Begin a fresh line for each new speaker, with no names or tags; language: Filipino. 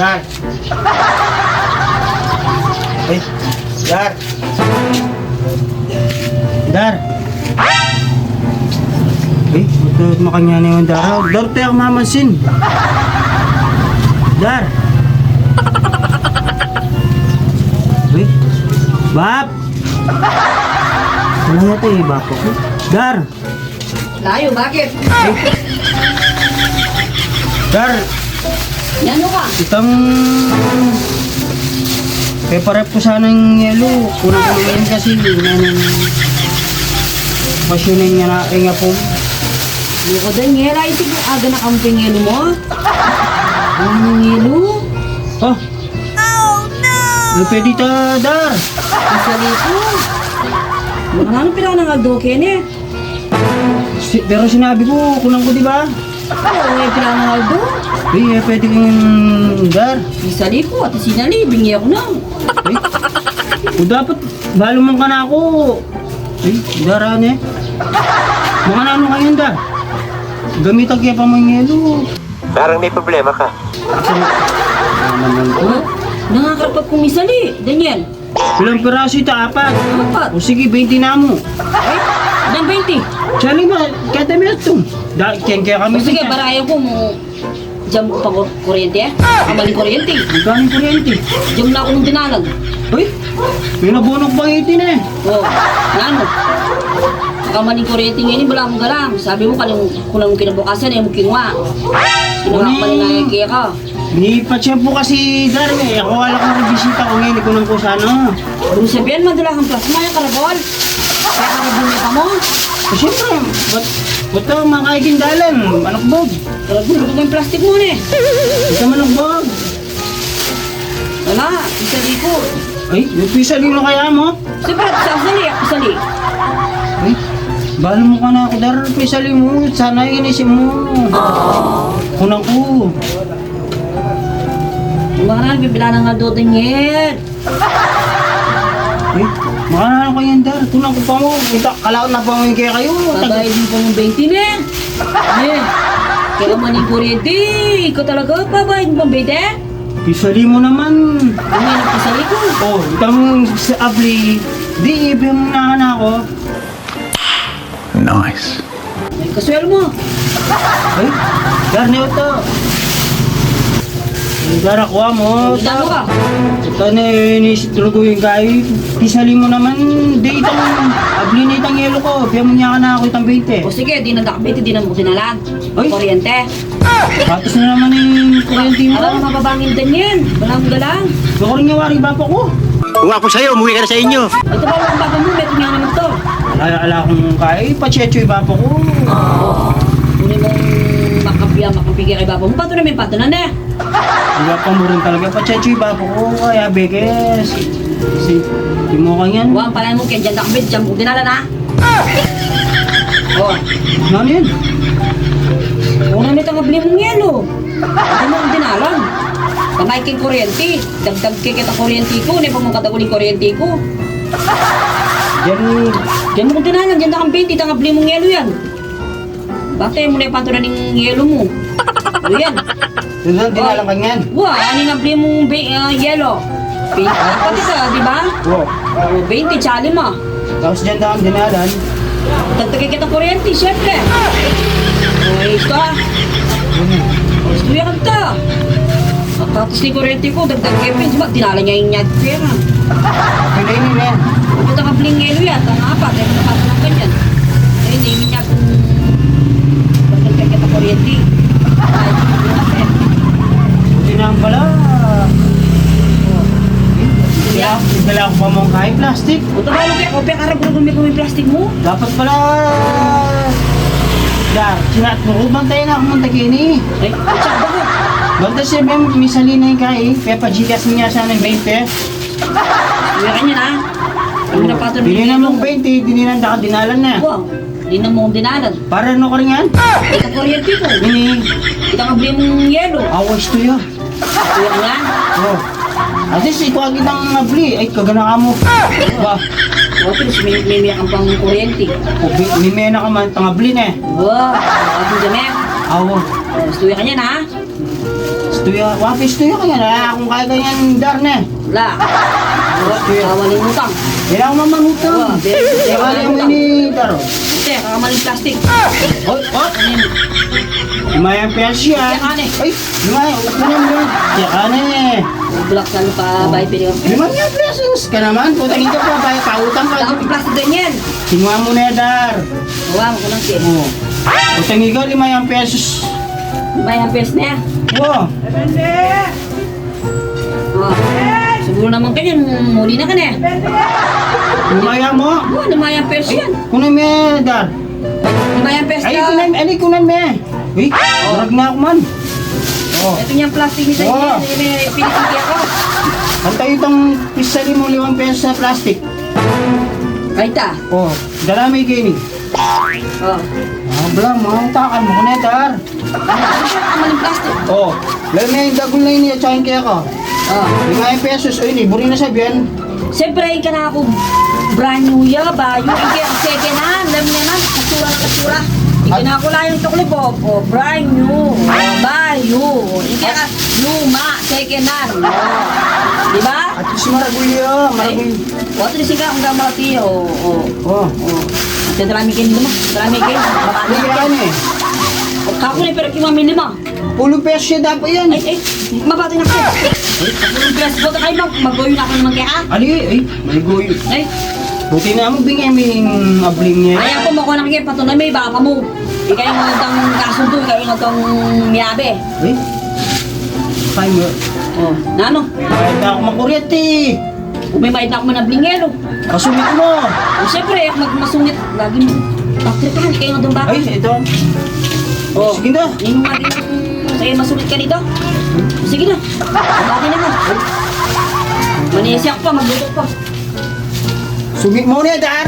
Dar. Eh, Dar. Dar. Eh, ito makanya na yung Dar. Dar, tayo mamansin. Dar. Eh, Bap. Wala na tayo, Bap ako. Dar.
Layo, bakit?
Dar.
Ano ka?
Itang peparep ko sana yung yelo. Kunang ko ngayon kasi pasyonin niya na nga po.
Hindi ko din ngela. Isip mo aga na kamping ngelo mo? Ano yung ngelo?
Oh! No! Pwede ta, Dar.
Masali ko. Ano pila ng aldo, Kenneth?
Pero sinabi ko, kunang ko, di ba?
Oo, may pila ng aldo.
Eh, pwede kang Dar.
Masali ko at sinali. Bingi ako na.
Eh, o dapat, balumang ka na ako. Eh, Daran eh. Mga na ano ngayon, Dar? Gamitan kaya pa mo yung yelo.
Parang may problema ka.
Naman ko.
Oh, nangakarapag kong misali. Daniel.
Ilang piraso ito? Apat.
Apat.
O sige, 20 na mo.
Ay, ilang 20?
Sali ba? Kaya tayo ito. Kaya kami
O sige, para ayaw ko mo. Diyan mo pa kuryente eh? Kamaling kuryente.
Magkano yung kuryente?
Diyan mo na ako nung dinalag.
Uy! May nabunok pang itin eh.
Oo, ano? Kamaling kuryente ngayon, wala akong galang. Sabi mo, kulang kinabukasan eh, kinuha. Kinuha ko mali na yung kaya ka.
Nipatsyan po kasi Dar eh. Ako wala kong rebisita ko ngayon. Hindi ko nang ko sana.
Kung sabihan, madala kang plasma yung karabol. Kaya karabol may pa mo.
Siyempre, ba't ka mga kaikindalan? Manakbog.
Karabol, luto mo yung plastic mo eh.
Ba't ka manakbog?
Wala, isali ko.
Ay, yung pisali na kaya mo?
Siyempre, sasali, ako sali.
Ay, bahal mo ka na ako Dar. Pisali mo. Sana inisip mo. Kunang ko.
Mga bibila ng aldo din yan.
Eh, makanahan ko yan, Dar. Kunang ko pa mo. Kalaot na pa mo yung kaya kayo.
Babayadin po ng 20 na. Eh, kaya man yung kuryente. Ikaw talaga, babayadin pang 20?
Pisali mo naman.
Ano yung nagpasali ko?
Oh, itang sa abli. Di, ibig mo na ako.
Nice.
Ay, kaswelo mo.
Ay, Dar, niyo ito. Dar, akuha mo.
Ginano ka?
Ito na inisitro ko yung kahit. Pisali mo naman. Di, itang abli na itang yelo ko. Kaya mo niya ka na ako itang 20.
O sige, di na nakabiti, di na mo dinalan.
Ay.
Kuryente.
Patos na naman yung kuryente mo.
Alam mo mababangin din yan. Walang galang.
Bako rin yung wari ba po ko?
Kung ako sa'yo, umuwi ka na sa inyo.
Ito ba ang baba mo? Meron nga naman to.
Ala kong kahit. Pachecho yung bapa ko.
Kunin mong makapigay kay baba mo. Pato namin pato na na.
Diba pa mo rin talaga. Pachecho yung bapa ko. Kaya bekes. Si mo kang yan.
Huwag pala mo kaya dyan nakabit. Dyan mo dinalan ha. O.
Ano yan?
Kung namin tangabli mong yelo. Ito mo ang dinalan. Kamay king kuryente. Dagdag kay kita kuryente ko. Hindi pa mong kataguling kuryente ko. Diyan mo kung dinalan. Diyan na kang 20. Tangabli mong yelo yan. Bakit mo na ipato na ng yelo mo? Ano yan?
Doon dinalang kang yan.
Wah, ano nabli mong yelo? 20. Pati ka, di ba?
Wow.
20, tsali mo.
Tapos dyan na ang dinalan.
Dagdagay kita kuryente, syempre. Ay, ito ah. Gusto yan ka. Tapos ni kuryente ko, dagdag kepin. Diba, dinala niya yung nyad pera.
Pwede yun yan.
Ito ka bling yelo yan, ang apat. Ay, napato ng ganyan. Ay, hindi niya kung dagdag kita kuryente. Ay, hindi na pera.
Buti na pala. Dala ko pa mong kahit plastic.
Ito ba, Opya, karap ko may plastic mo?
Dapat pala. Dar, sinat mo. Bantayan na ako mong tagini.
Ay, tsak ba ko?
Banta siya may salina yung kahit. Kaya pa-gigas niya sana ng 20.
Uwi ka niya na. Ano na pato
Dili na mong 20, dinilan ka dinalan na.
Wow, di na mo dinalan.
Para ano ka rin yan?
Ito kuryente ko.
Ini,
Ito ka bili mong yelo.
awas to yun.
Uwi ka nga.
Oh. At least ikaw ang kitang abli. Ay, kagana ka mo. Ba?
O, pero may kang pang kuryente.
May mena ka man, tangabli na eh.
Wow, ako dyan eh.
Awo.
Gusto uwi ka niya na.
Pistuya, pistuya kaya na akong kaya ganyan darne.
Wala. Kawalin utang.
Kaya ako mamangutang.
Oo,
Kaya kaya mo ini daro.
Ate, kamaling plastic.
Oy, Lumayan piyas yan.
Kaya kane.
Ay, lumayan. Ukunan mo. Kaya kane.
Bulak sa lupa, bahay pili ka.
Lumayan pesos ka naman. Putang ito pa. Kaya pautang ka.
Dami plastic ganyan.
Kinuha mo na dar.
Huwag ko lang siya.
Oo. Putang ikaw, 5 pesos.
May ang pes na yan.
Oo.
Oh. Siguro naman ganyan, muli na ka na.
Lumayan mo.
Oh, lumayang pes yan.
Kunan mo dar.
Lumayang pes
Ay,
ka.
kunan mo. Uy, marag na ako man. Oo.
Ito niyang plastic ni
Oo.
Sanjay. Pinipili ako.
Antay itong pisali mo 5 pesos sa plastic.
Kahit ta.
Oo. Dala may gini.
Oh.
Bala, mga takan mo kunan dar.
Kamaling plastic.
Oo. Lalo na yung dagol na yun niya, tsahin kaya ka.
Oh.
5 pesos, ay, buri na sabihan.
Siyempre, ay ka na ako brand new ya, bayo. Hindi ako second hand. Alam niya na, kasura na kasura. Hindi na ako lang yung tukli po. Oh, brand new. Oh, bayo. Hindi ka luma, second hand. Oh. Diba?
At si Maragulyo, Maragulyo.
O, ito sika kung gawang malaki. Oh, oh.
Oo.
Oh. Ito darami kayo lima. Darami kayo. Marami
Hindi
kayo.
yan eh.
O, kako na pero kimami lima.
10 pesos siya dapat yan.
Ay, mabati na kayo. Ang best ko kayo mag-goyo na ako naman kaya.
Ali, ay, maligoyo.
Ay,
Buti na mo bingay may abling niya.
ayaw ko mo ko lang kayo patunay may baka mo. Ikaw yung itong kasundo, ikaw yung itong miyabe.
Ay, kaya mo.
Oh, na ano?
Kahit na ako makuryente.
Umimayad na ako man blingero.
Kasumit mo.
O, siyempre, masungit. Lagi mo. Patripahan, ikaw yung itong baka.
Ay, ito.
Oh,
Sige na.
Yung lagi sa'yo masungit ka dito. Sige na. Baka na mo. Manisiyak pa, maglutok pa.
Sumit mo na, dar.